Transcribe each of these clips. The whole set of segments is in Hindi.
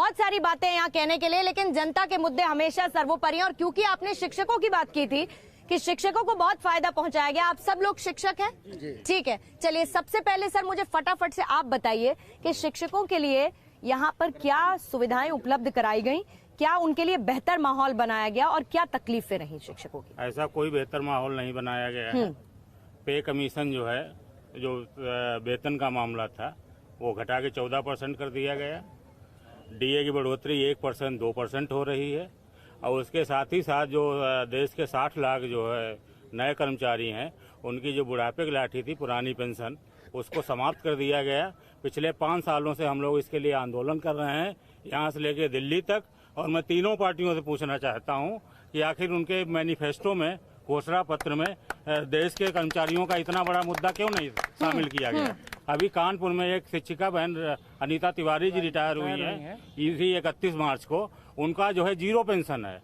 बहुत सारी बातें यहाँ कहने के लिए, लेकिन जनता के मुद्दे हमेशा सर्वोपरि हैं। और क्योंकि आपने शिक्षकों की बात की थी कि शिक्षकों को बहुत फायदा पहुंचाया गया, आप सब लोग शिक्षक हैं, ठीक है। चलिए सबसे पहले सर मुझे फटाफट से आप बताइए कि शिक्षकों के लिए यहाँ पर क्या सुविधाएं उपलब्ध कराई गई, क्या उनके लिए बेहतर माहौल बनाया गया और क्या तकलीफें रही शिक्षकों की? ऐसा कोई बेहतर माहौल नहीं बनाया गया है। पे कमीशन जो है, जो वेतन का मामला था, वो घटा के 14% कर दिया गया। डीए की बढ़ोतरी 1% 2% हो रही है। और उसके साथ ही साथ जो देश के 60 लाख जो है नए कर्मचारी हैं, उनकी जो बुढ़ापे की लाठी थी पुरानी पेंशन, उसको समाप्त कर दिया गया। पिछले 5 सालों से हम लोग इसके लिए आंदोलन कर रहे हैं, यहाँ से लेकर दिल्ली तक। और मैं तीनों पार्टियों से पूछना चाहता हूँ कि आखिर उनके मैनिफेस्टो में, घोषणा पत्र में देश के कर्मचारियों का इतना बड़ा मुद्दा क्यों नहीं शामिल किया गया? अभी कानपुर में एक शिक्षिका बहन अनीता तिवारी जी रिटायर हुई है इसी 31 मार्च को। उनका जो है 0 पेंशन है।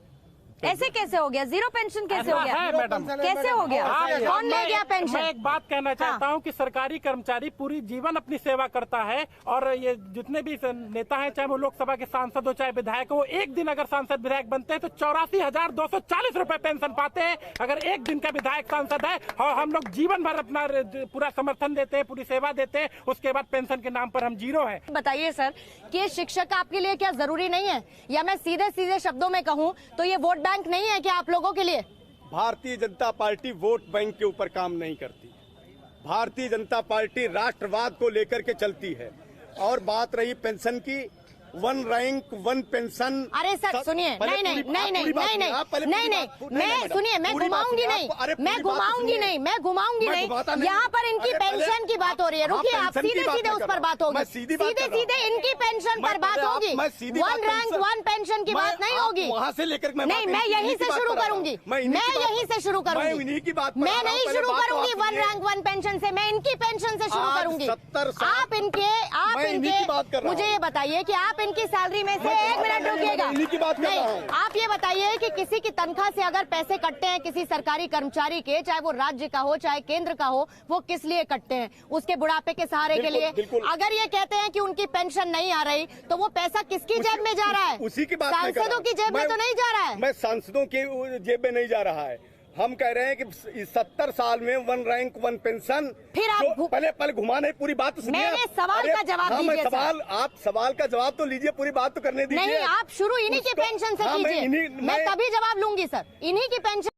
ऐसे कैसे हो गया? 0 पेंशन कैसे हो गया? मैडम कैसे हो गया? कौन ले गया पेंशन? मैं एक बात कहना चाहता हूं कि सरकारी कर्मचारी पूरी जीवन अपनी सेवा करता है, और ये जितने भी नेता हैं, चाहे वो लोकसभा के सांसद हो चाहे विधायक हो, एक दिन अगर सांसद विधायक बनते हैं तो 84,240 रुपए पेंशन पाते हैं। अगर एक दिन का विधायक सांसद है, और हम लोग जीवन भर अपना पूरा समर्थन देते हैं, पूरी सेवा देते हैं, उसके बाद पेंशन के नाम पर हम 0 है। बताइए सर कि शिक्षक आपके लिए क्या जरूरी नहीं है, या मैं सीधे सीधे शब्दों में कहूँ तो ये वोट बैंक नहीं है क्या आप लोगों के लिए? Bharatiya Janata party vote bank के ऊपर काम नहीं करती। भारतीय जनता पार्टी राष्ट्रवाद को लेकर के चलती है। और बात रही पेंशन की, 1 रैंक 1 पेंशन। अरे सर सुनिए, नहीं नहीं नहीं नहीं नहीं नहीं, मैं सुनिए, मैं घुमाऊंगी नहीं, मैं घुमाऊंगी नहीं, मैं घुमाऊंगी नहीं। यहाँ पर इनकी पेंशन की बात हो रही है। रुकिए, आप सीधे सीधे उस पर बात होगी, सीधे सीधे इनकी पेंशन पर बात होगी। 1 रैंक 1 पेंशन की बात नहीं होगी। वहाँ से लेकर नहीं, मैं यहीं से शुरू करूंगी, मैं यहीं से शुरू करूंगी। मैं नहीं शुरू करूंगी 1 रैंक 1 पेंशन से, मैं इनकी पेंशन से शुरू करूंगी। आप इनके मुझे ये बताइए कि आप इनकी सैलरी में से 1 मिनट रुकिएगा, नहीं, आप ये बताइए कि किसी की तनख्वाह से अगर पैसे कटते हैं किसी सरकारी कर्मचारी के, चाहे वो राज्य का हो चाहे केंद्र का हो, वो किस लिए कटते हैं? उसके बुढ़ापे के सहारे के लिए। अगर ये कहते हैं कि उनकी पेंशन नहीं आ रही, तो वो पैसा किसकी जेब में जा रहा है? उसी की बात, सांसदों की जेब में तो नहीं जा रहा है। मैं सांसदों की जेब में नहीं जा रहा है। हम कह रहे हैं कि 70 साल में 1 रैंक 1 पेंशन। फिर आप पहले घुमा नहीं, पूरी बात तो सुनिए। मैंने सवाल का जवाब दीजिए। आप सवाल का जवाब तो लीजिए, पूरी बात तो करने दीजिए। नहीं, आप शुरू इन्हीं की पेंशन से कीजिए, मैं तभी जवाब लूंगी सर। इन्हीं की पेंशन